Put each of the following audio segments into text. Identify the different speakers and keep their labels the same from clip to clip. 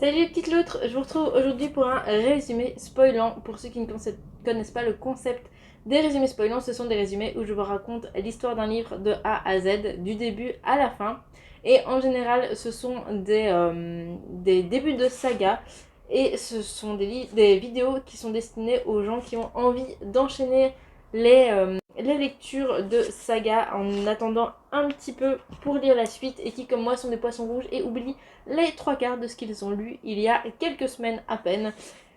Speaker 1: Salut les petites loutres, je vous retrouve aujourd'hui pour un résumé spoilant. Pour ceux qui ne connaissent pas le concept des résumés spoilants, ce sont des résumés où je vous raconte l'histoire d'un livre de A à Z, du début à la fin. Et en général, ce sont des débuts de saga et ce sont des vidéos qui sont destinées aux gens qui ont envie d'enchaîner les lectures de saga en attendant un petit peu pour lire la suite et qui, comme moi, sont des poissons rouges et oublient les trois quarts de ce qu'ils ont lu il y a quelques semaines à peine.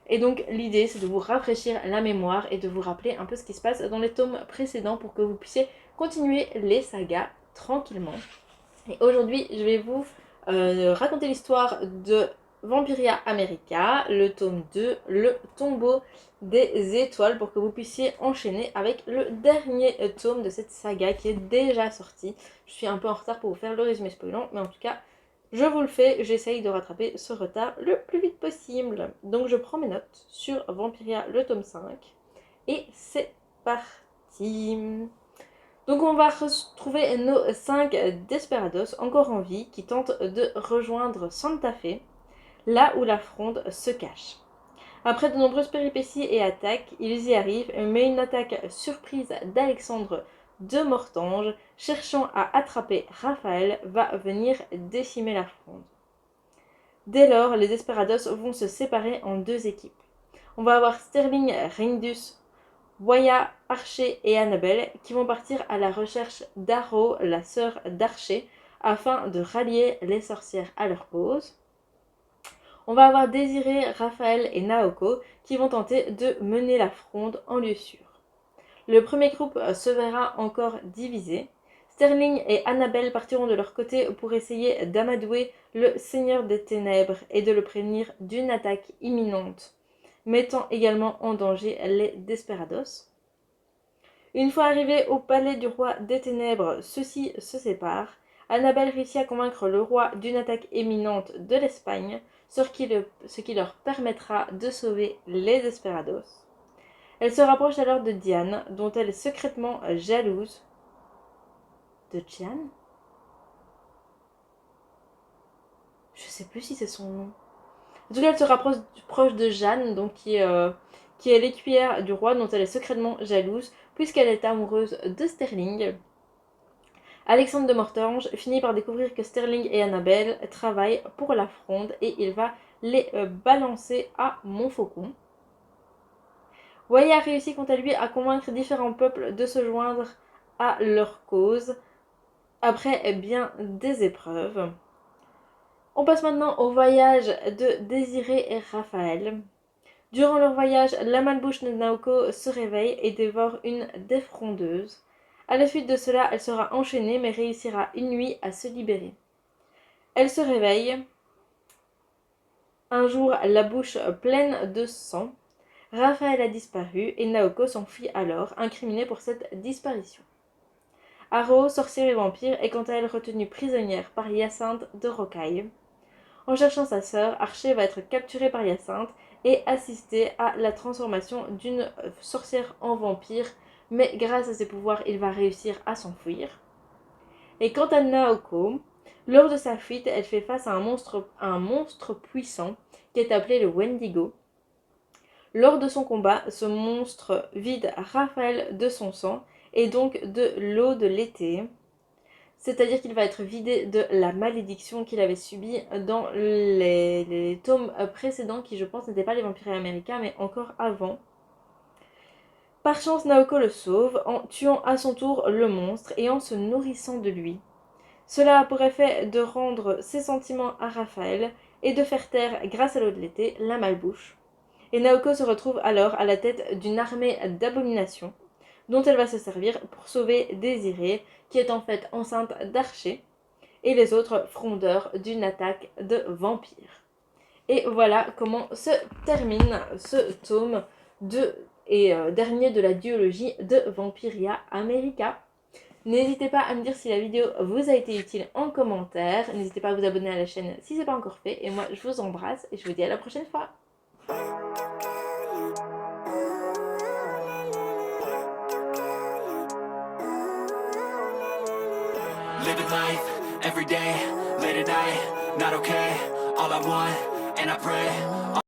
Speaker 1: Et donc l'idée c'est de vous rafraîchir la mémoire et de vous rappeler un peu ce qui se passe dans les tomes précédents pour que vous puissiez continuer les sagas tranquillement. Et aujourd'hui je vais vous raconter l'histoire de Vampiria America, le tome 2, le tombeau des étoiles, pour que vous puissiez enchaîner avec le dernier tome de cette saga qui est déjà sorti. Je suis un peu en retard pour vous faire le résumé spoilant, mais en tout cas je vous le fais, j'essaye de rattraper ce retard le plus vite possible. Donc je prends mes notes sur Vampiria le tome 5 et c'est parti. Donc on va retrouver nos 5 Desperados encore en vie qui tentent de rejoindre Santa Fe, là où la fronde se cache. Après de nombreuses péripéties et attaques, ils y arrivent, mais une attaque surprise d'Alexandre de Mortange, cherchant à attraper Raphaël, va venir décimer la fronde. Dès lors, les Desperados vont se séparer en deux équipes. On va avoir Sterling Ringdus, Waya, Archer et Annabelle qui vont partir à la recherche d'Arrow, la sœur d'Archer, afin de rallier les sorcières à leur cause. On va avoir Désiré, Raphaël et Naoko qui vont tenter de mener la fronde en lieu sûr. Le premier groupe se verra encore divisé. Sterling et Annabelle partiront de leur côté pour essayer d'amadouer le Seigneur des Ténèbres et de le prévenir d'une attaque imminente, mettant également en danger les Desperados. Une fois arrivés au palais du roi des Ténèbres, ceux-ci se séparent. Annabelle réussit à convaincre le roi d'une attaque imminente de l'Espagne, ce qui leur permettra de sauver les Desperados. Elle se rapproche alors de Diane, dont elle est secrètement jalouse. De Diane ? Je sais plus si c'est son nom. En tout cas, elle se rapproche proche de Jeanne, donc qui est l'écuyère du roi, dont elle est secrètement jalouse, puisqu'elle est amoureuse de Sterling. Alexandre de Mortange finit par découvrir que Sterling et Annabelle travaillent pour la fronde et il va les balancer à Montfaucon. Waya réussit quant à lui à convaincre différents peuples de se joindre à leur cause, après bien des épreuves. On passe maintenant au voyage de Désiré et Raphaël. Durant leur voyage, la malbouche de Naoko se réveille et dévore une des frondeuses. À la suite de cela, elle sera enchaînée mais réussira une nuit à se libérer. Elle se réveille. Un jour, la bouche pleine de sang. Raphaël a disparu et Naoko s'enfuit alors, incriminée pour cette disparition. Arrow, sorcière et vampire, est quant à elle retenue prisonnière par Hyacinthe de Rocaille. En cherchant sa sœur, Archer va être capturé par Hyacinthe et assister à la transformation d'une sorcière en vampire, mais grâce à ses pouvoirs, il va réussir à s'enfuir. Et quant à Naoko, lors de sa fuite, elle fait face à un monstre puissant qui est appelé le Wendigo. Lors de son combat, ce monstre vide Raphaël de son sang et donc de l'eau de l'été. C'est-à-dire qu'il va être vidé de la malédiction qu'il avait subie dans les tomes précédents, qui je pense n'étaient pas les vampires américains, mais encore avant. Par chance, Naoko le sauve en tuant à son tour le monstre et en se nourrissant de lui. Cela a pour effet de rendre ses sentiments à Raphaël et de faire taire, grâce à l'eau de l'été, la malbouche. Et Naoko se retrouve alors à la tête d'une armée d'abominations, dont elle va se servir pour sauver Désirée, qui est en fait enceinte d'Archer, et les autres frondeurs d'une attaque de vampires. Et voilà comment se termine ce tome 2 et dernier de la duologie de Vampiria America. N'hésitez pas à me dire si la vidéo vous a été utile en commentaire. N'hésitez pas à vous abonner à la chaîne si ce n'est pas encore fait. Et moi, je vous embrasse et je vous dis à la prochaine fois.
Speaker 2: Living life, every day, late at night, not okay. All I want, and I pray.